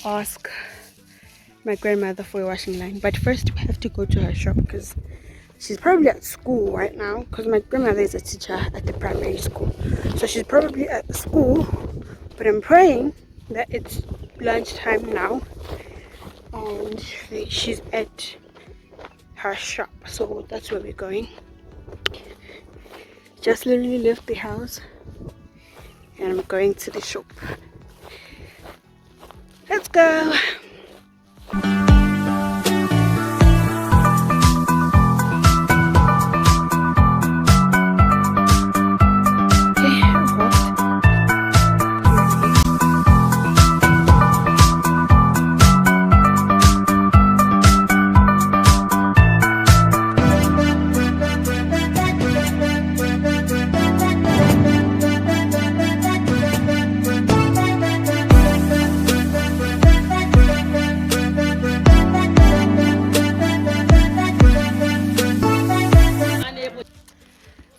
ask my grandmother for a washing line. But first, we have to go to her shop because she's probably at school right now. Because my grandmother is a teacher at the primary school, so she's probably at school. But I'm praying that it's lunchtime now, and she's at her shop. So that's where we're going. Just literally left the house, and I'm going to the shop. Let's go.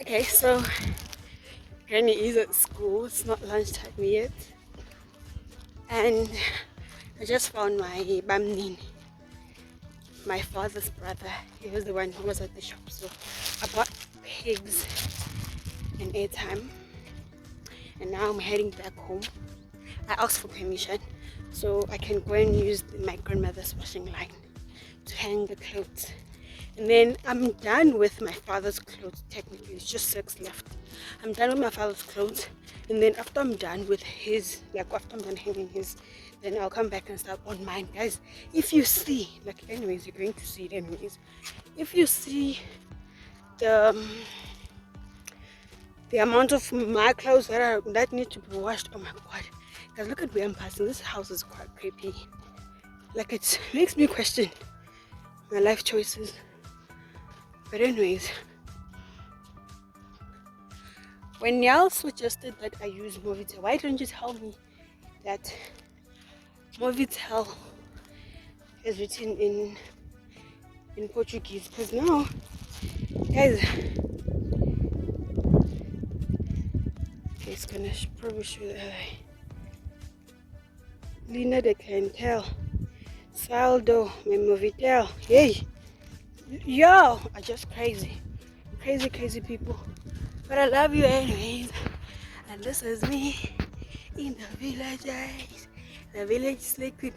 Okay, so Granny is at school. It's not lunchtime yet, and I just found my bamnin, my father's brother. He was the one who was at the shop, so I bought pigs and airtime, and now I'm heading back home. I asked for permission so I can go and use my grandmother's washing line to hang the clothes. And then I'm done with my father's clothes. Technically, it's just 6 left. I'm done with my father's clothes, and then after I'm done with his, like after I'm done hanging his, then I'll come back and start on mine. Guys, if you see, like anyways, you're going to see it anyways. If you see the amount of my clothes that need to be washed, oh my god. Guys, look at where I'm passing. This house is quite creepy. Like, it makes me question my life choices. But anyways, when y'all suggested that I use Movitel, why don't you tell me that Movitel is written in Portuguese? Because now, guys, okay, it's gonna probably show that Lina de Clientele, Saldo, my Movitel, yay! Yo, are just crazy people, but I love you anyways. And this is me in the village, guys. The village slay queen.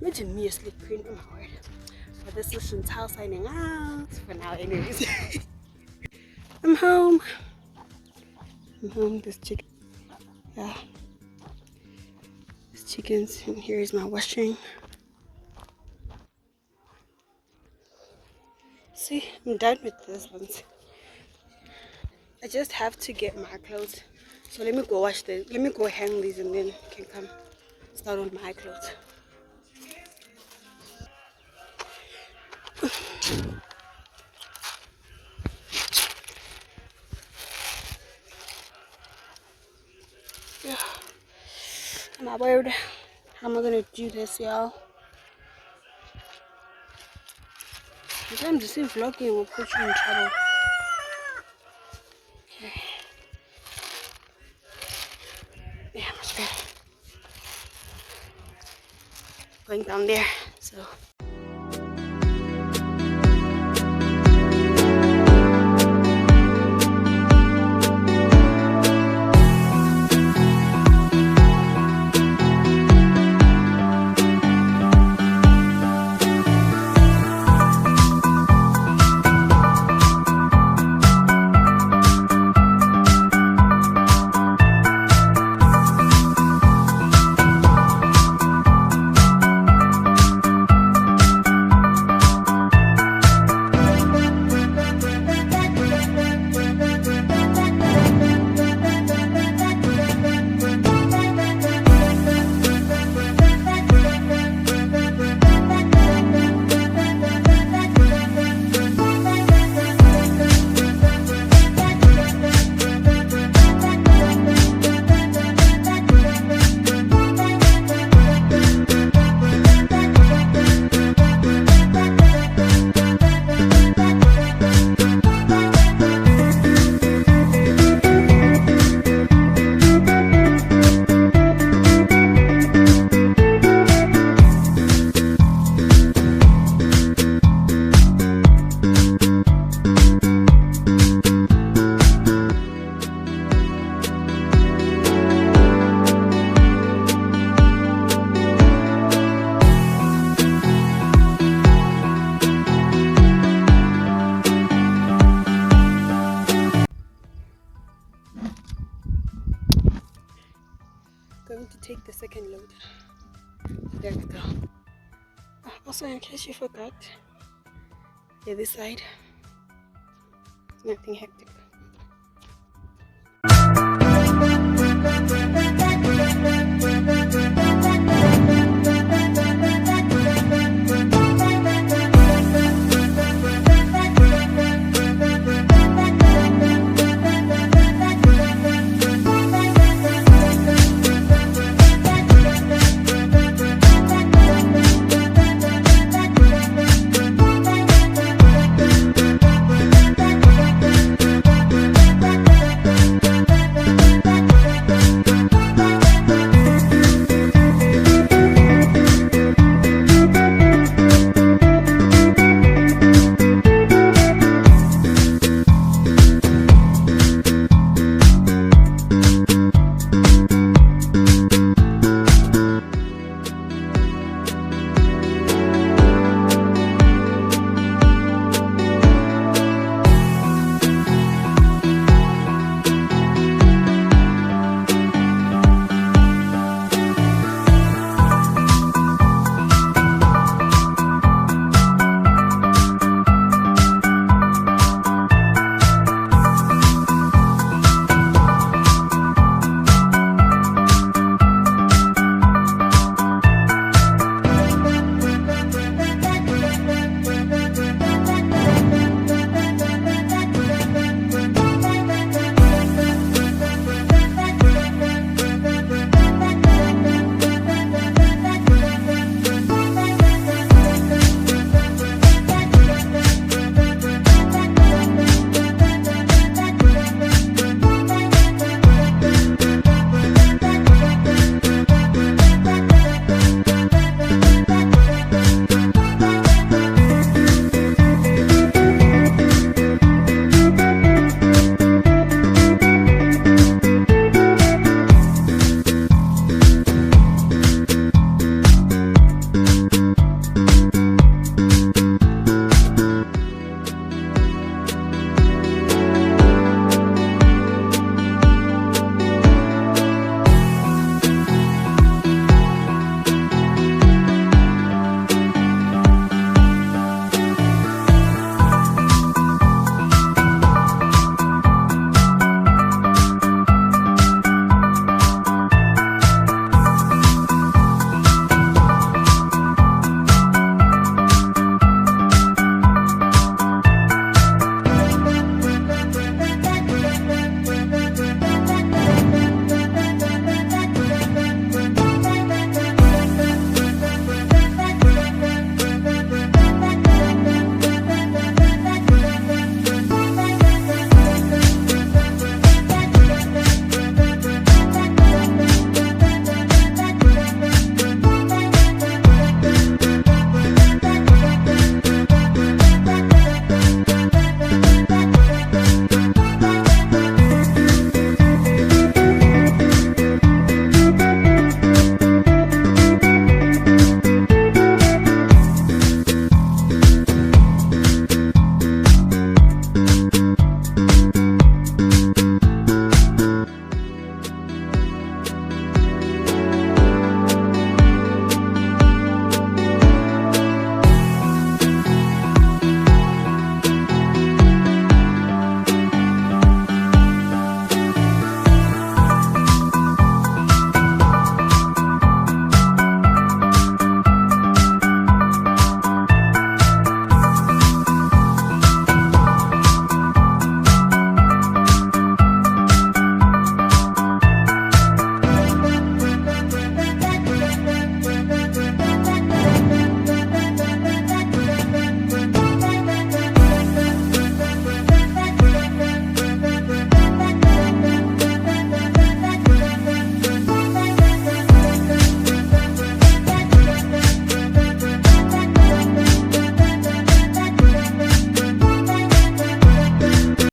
Imagine me a slay queen. Oh my word. But this is Chantal signing out for now anyways. I'm home. This chicken, yeah, this chickens, and here is my washing. See, I'm done with this ones. I just have to get my clothes. So let me go wash this. Let me go hang these, and then I can come start on my clothes. Yeah. My word. How am I gonna do this, y'all? Sometimes the same vlogging will put you in trouble. Okay. Yeah, much better. Going down there, so. hectic though. Also, in case you forgot, yeah, this side, nothing hectic.